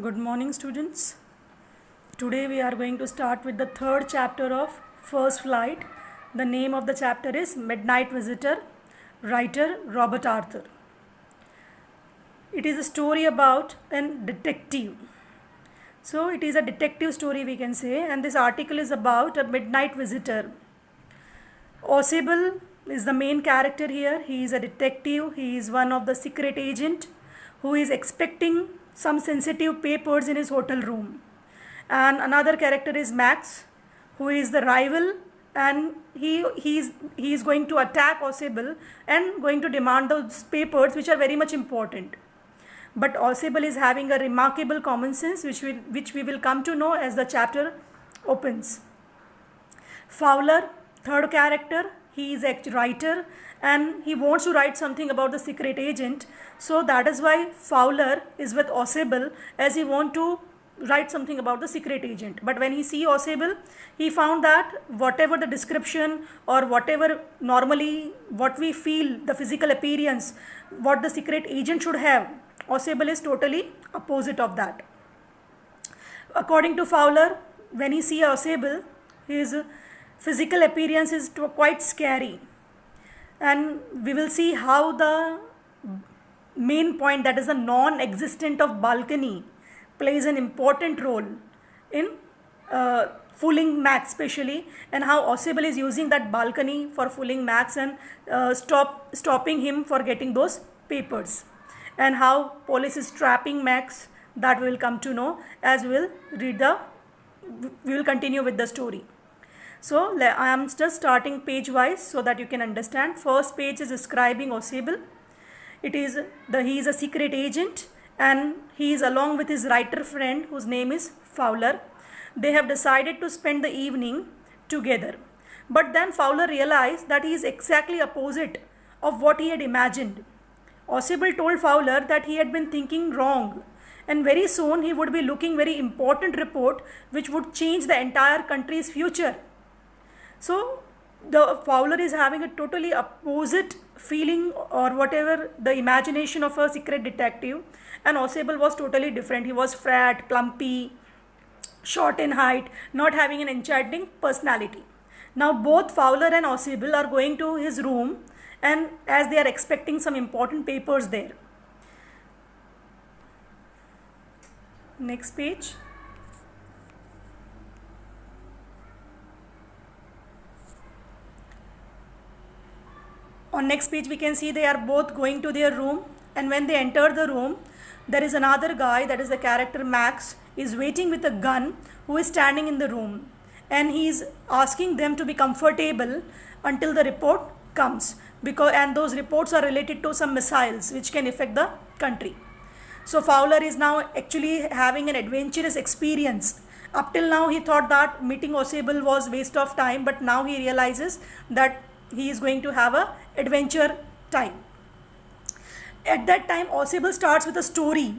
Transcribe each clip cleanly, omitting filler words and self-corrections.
Good morning, students. Today we are going to start with the third chapter of First Flight. The name of the chapter is Midnight Visitor, writer Robert Arthur. It is a story about a detective. So it is a detective story, we can say, and this article is about a midnight visitor. Osable is the main character here. He is a detective. He is one of the secret agent who is expecting some sensitive papers in his hotel room. And another character is Max, who is the rival, and he is going to attack Osable and going to demand those papers which are very much important. But Osable is having a remarkable common sense which we will come to know as the chapter opens. Fowler, third character, he is a writer and he wants to write something about the secret agent. So that is why Fowler is with Osable, as he wants to write something about the secret agent. But when he see Osable, he found that whatever the description or whatever normally what we feel, the physical appearance, what the secret agent should have, Osable is totally opposite of that. According to Fowler, when he see Osable, his physical appearance is quite scary, and we will see how the main point, that is the non-existent of balcony, plays an important role in fooling Max especially, and how Osable is using that balcony for fooling Max and stopping him for getting those papers, and how police is trapping Max. That we will come to know as we will continue with the story. So I am just starting page wise so that you can understand. First page is describing Osable. He is a secret agent and he is along with his writer friend whose name is Fowler. They have decided to spend the evening together. But then Fowler realized that he is exactly opposite of what he had imagined. Osable told Fowler that he had been thinking wrong, and very soon he would be looking very important report which would change the entire country's future. So the Fowler is having a totally opposite feeling or whatever the imagination of a secret detective, and Osable was totally different. He was fat, plumpy, short in height, not having an enchanting personality. Now both Fowler and Osable are going to his room, and as they are expecting some important papers there. Next page. On next page we can see they are both going to their room, and when they enter the room, there is another guy, that is the character Max, is waiting with a gun, who is standing in the room, and he is asking them to be comfortable until the report comes, and those reports are related to some missiles which can affect the country. So Fowler is now actually having an adventurous experience. Up till now he thought that meeting Osable was waste of time, but now he realizes that he is going to have a adventure time. At that time Osable starts with a story,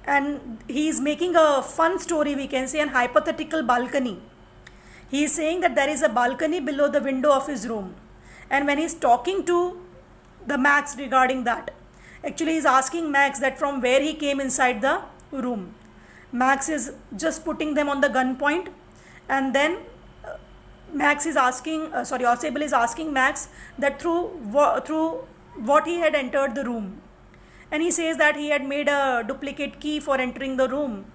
and he is making a fun story, we can say, an hypothetical balcony. He is saying that there is a balcony below the window of his room, and when he is talking to the Max regarding that, actually he is asking Max that from where he came inside the room. Max is just putting them on the gunpoint, and then Osable is asking Max that through what he had entered the room, and he says that he had made a duplicate key for entering the room.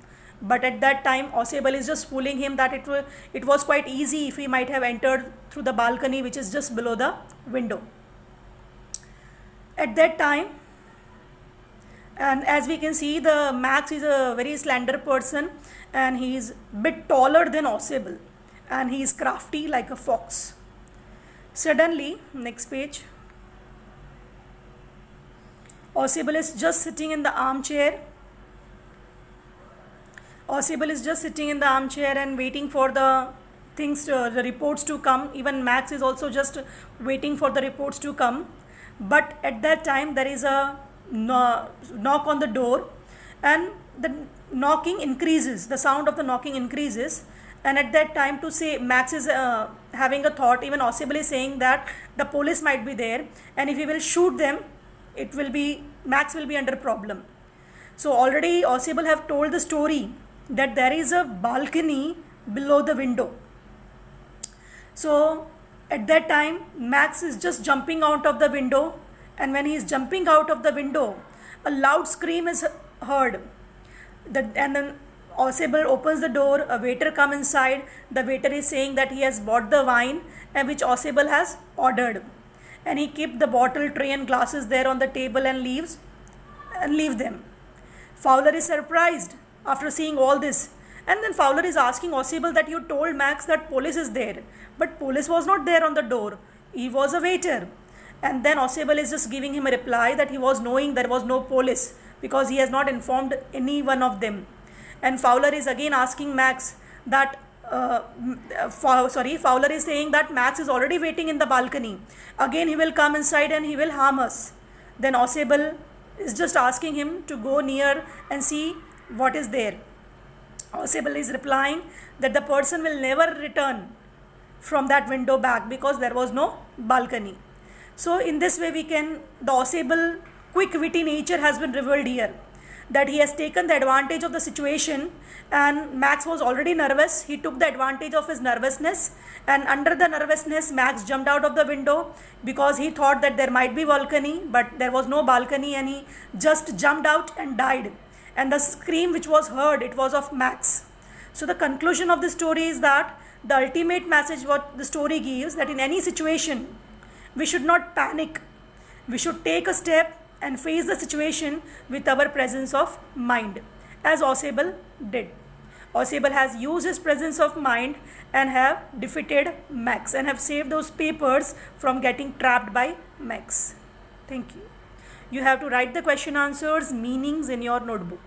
But at that time Osable is just fooling him that it was quite easy if he might have entered through the balcony which is just below the window. At that time, and as we can see, the Max is a very slender person, and he is a bit taller than Osable, and he is crafty like a fox. Suddenly, next page, Osable is just sitting in the armchair. Osable is just sitting in the armchair and waiting for the the reports to come. Even Max is also just waiting for the reports to come. But at that time there is a knock on the door, and the knocking increases. The sound of the knocking increases, and at that time, to say, Max is having a thought. Even Osable is saying that the police might be there, and if he will shoot them, Max will be under problem. So already Osable have told the story that there is a balcony below the window. So at that time Max is just jumping out of the window, and when he is jumping out of the window, a loud scream is heard. And then Osable opens the door, a waiter comes inside. The waiter is saying that he has bought the wine and which Osable has ordered. And he kept the bottle, tray and glasses there on the table and leaves them. Fowler is surprised after seeing all this. And then Fowler is asking Osable that you told Max that police is there. But police was not there on the door. He was a waiter. And then Osable is just giving him a reply that he was knowing there was no police because he has not informed any one of them. And Fowler is again asking Max that Fowler is saying that Max is already waiting in the balcony. Again he will come inside and he will harm us. Then Osable is just asking him to go near and see what is there. Osable is replying that the person will never return from that window back because there was no balcony. So in this way the Osable quick witty nature has been revealed here, that he has taken the advantage of the situation, and Max was already nervous. He took the advantage of his nervousness, and under the nervousness Max jumped out of the window because he thought that there might be balcony, but there was no balcony, and he just jumped out and died. And the scream which was heard, it was of Max. So the conclusion of the story is that the ultimate message what the story gives, that in any situation we should not panic. We should take a step and face the situation with our presence of mind, as Osable did. Osable has used his presence of mind and have defeated Max and have saved those papers from getting trapped by Max. Thank you. You have to write the question answers, meanings in your notebook.